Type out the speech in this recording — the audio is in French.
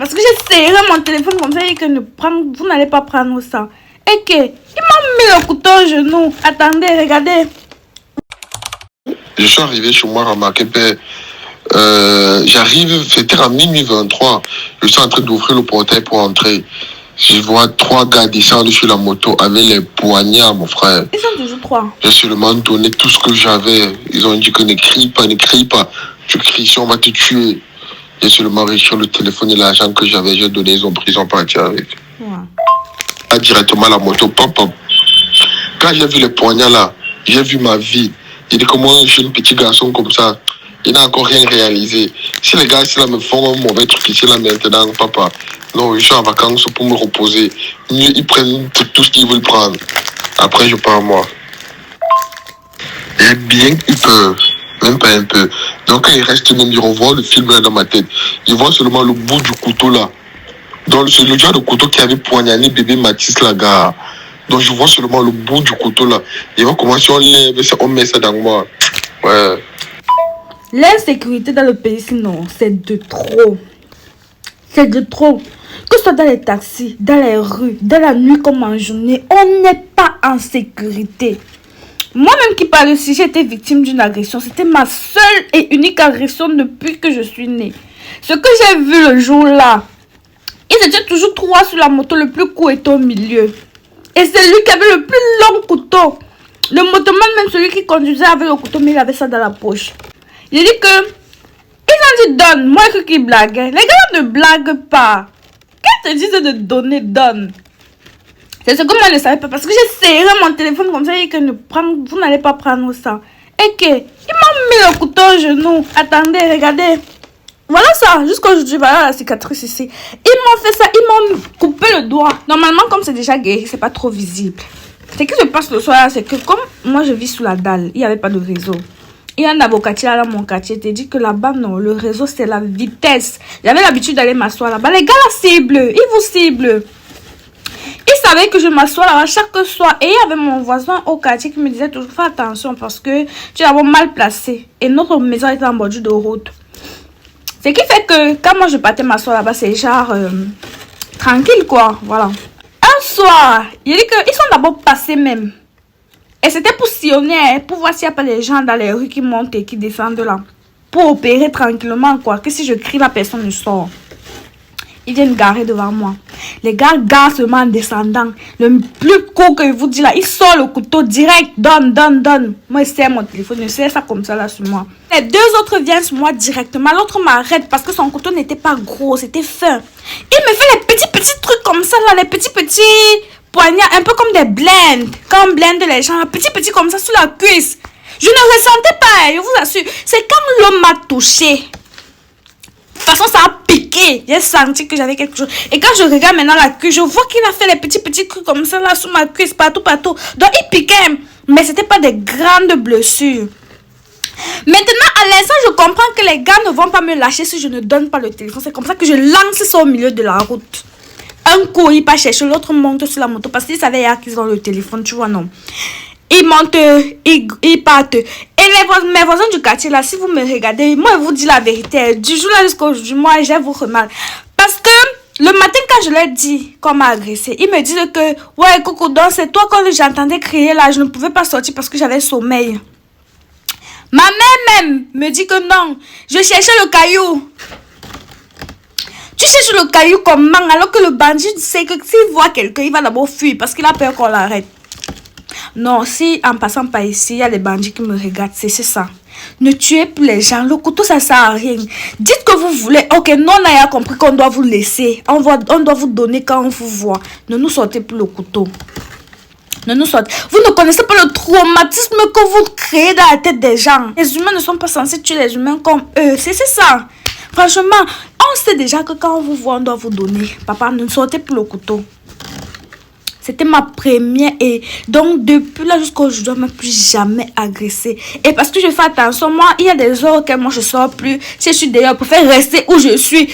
Parce que j'ai serré mon téléphone comme ça et que vous n'allez pas prendre ça. Et que il m'a mis le couteau au genou. Attendez, regardez. Je suis arrivé chez moi, remarqué, j'arrive, c'était à minuit 23. Je suis en train d'ouvrir le portail pour entrer. Je vois 3 gars descendre sur la moto avec les poignards, mon frère. Ils sont toujours 3. J'ai seulement donné tout ce que j'avais. Ils ont dit que ne crie pas, ne crie pas. Tu cries, si on va te tuer. J'ai seulement réussi le téléphone et l'argent que j'avais. J'ai donné, ils ont pris, ils sont partis avec. Ouais. Directement la moto, pop, pop. Quand j'ai vu les poignards là, j'ai vu ma vie. J'ai dit comment je suis un petit garçon comme ça. Il n'a encore rien réalisé. Si les gars ici là me font un mauvais truc ici là maintenant, papa, non, je suis en vacances pour me reposer. Mieux, ils prennent tout ce qu'ils veulent prendre. Après, je pars moi. J'ai bien eu peur. Même pas un peu. Donc, quand il reste même, je revois le film là dans ma tête. Je vois seulement le bout du couteau là. Donc, c'est le genre de couteau qui avait poignardé bébé Mathis là, gars. Donc, je vois seulement le bout du couteau là. Je vois comment si on lève ça, on met ça dans moi. Ouais. L'insécurité dans le pays, sinon, c'est de trop. C'est de trop. Que ce soit dans les taxis, dans les rues, dans la nuit comme en journée, on n'est pas en sécurité. Moi-même qui parle, si j'ai été victime d'une agression, c'était ma seule et unique agression depuis que je suis née. Ce que j'ai vu le jour-là, ils étaient toujours 3 sur la moto, le plus court était au milieu. Et c'est lui qui avait le plus long couteau. Le motoman, même celui qui conduisait avec le couteau, mais il avait ça dans la poche. Il dit que, ils ont dit donne, moi je qui blague. Les gars ne blaguent pas. Quand ils te disent de donner, donne. C'est ce que moi je ne savais pas parce que j'ai serré mon téléphone comme ça et que vous n'allez pas prendre ça. Et que, il m'a mis le couteau au genou. Attendez, regardez. Voilà ça, jusqu'aujourd'hui, voilà la cicatrice ici. Ils m'ont fait ça, ils m'ont coupé le doigt. Normalement, comme c'est déjà guéri, c'est pas trop visible. Ce qui se passe le soir, c'est que comme moi je vis sous la dalle, il n'y avait pas de réseau. Il y a un avocatier là dans mon quartier, il te dit que là-bas, non, le réseau c'est la vitesse. J'avais l'habitude d'aller m'asseoir là-bas. Les gars la ciblent, ils vous ciblent. Ils savaient que je m'assois là-bas chaque soir. Et il y avait mon voisin au quartier qui me disait toujours fais attention parce que tu es d'abord mal placé. Et notre maison était en bordure de route. Ce qui fait que quand moi je partais m'asseoir là-bas, c'est genre tranquille quoi. Voilà. Un soir, il dit qu'ils sont d'abord passés même. Et c'était pour sillonner, pour voir s'il n'y a pas des gens dans les rues qui montent et qui descendent là. Pour opérer tranquillement quoi. Que si je crie, la personne ne sort. Ils viennent garer devant moi. Les gars garent seulement en descendant. Le plus court que je vous dis là, il sort le couteau direct. Donne, donne, donne. Moi, je serre mon téléphone. Je serre ça comme ça là sur moi. Les 2 autres viennent sur moi directement. L'autre m'arrête parce que son couteau n'était pas gros. C'était fin. Il me fait les petits trucs comme ça là. Les petits poignards. Un peu comme des blends. Quand on blende les gens. Petits comme ça sur la cuisse. Je ne ressentais pas. Je vous assure. C'est quand l'homme m'a touché. De toute façon, ça a piqué. J'ai senti que j'avais quelque chose. Et quand je regarde maintenant la cuisse, je vois qu'il a fait les petits trucs comme ça là sur ma cuisse, partout. Donc, il piquait. Mais c'était pas des grandes blessures. Maintenant, à l'instant, je comprends que les gars ne vont pas me lâcher si je ne donne pas le téléphone. C'est comme ça que je lance ça au milieu de la route. Un coup, il part chercher, l'autre monte sur la moto parce qu'ils savaient qu'ils ont le téléphone, tu vois, non. Ils montent, ils partent. Et mes voisins du quartier, là, si vous me regardez, moi, je vous dis la vérité. Du jour là jusqu'au jour, moi, je vous remarque. Parce que le matin, quand je leur dis qu'on m'a agressé, ils me disent que, ouais, Coco, donc c'est toi, quand j'entendais crier là, je ne pouvais pas sortir parce que j'avais sommeil. Ma mère même me dit que non, je cherchais le caillou. Tu cherches le caillou comment alors que le bandit sait que s'il voit quelqu'un, il va d'abord fuir parce qu'il a peur qu'on l'arrête. Non, si en passant par ici, il y a des bandits qui me regardent, c'est ça. Ne tuez plus les gens, le couteau ça sert à rien. Dites que vous voulez, ok, non, on a compris qu'on doit vous laisser. On doit vous donner quand on vous voit. Ne nous sortez plus le couteau. Ne nous sortez. Vous ne connaissez pas le traumatisme que vous créez dans la tête des gens. Les humains ne sont pas censés tuer les humains comme eux. C'est ça. Franchement, on sait déjà que quand on vous voit, on doit vous donner. Papa, ne sortez plus le couteau. C'était ma première et donc depuis là jusqu'à aujourd'hui, je ne m'ai plus jamais agressé. Et parce que je fais attention, moi, il y a des heures auxquelles moi je ne sors plus. Si je suis d'ailleurs, je préfère rester où je suis.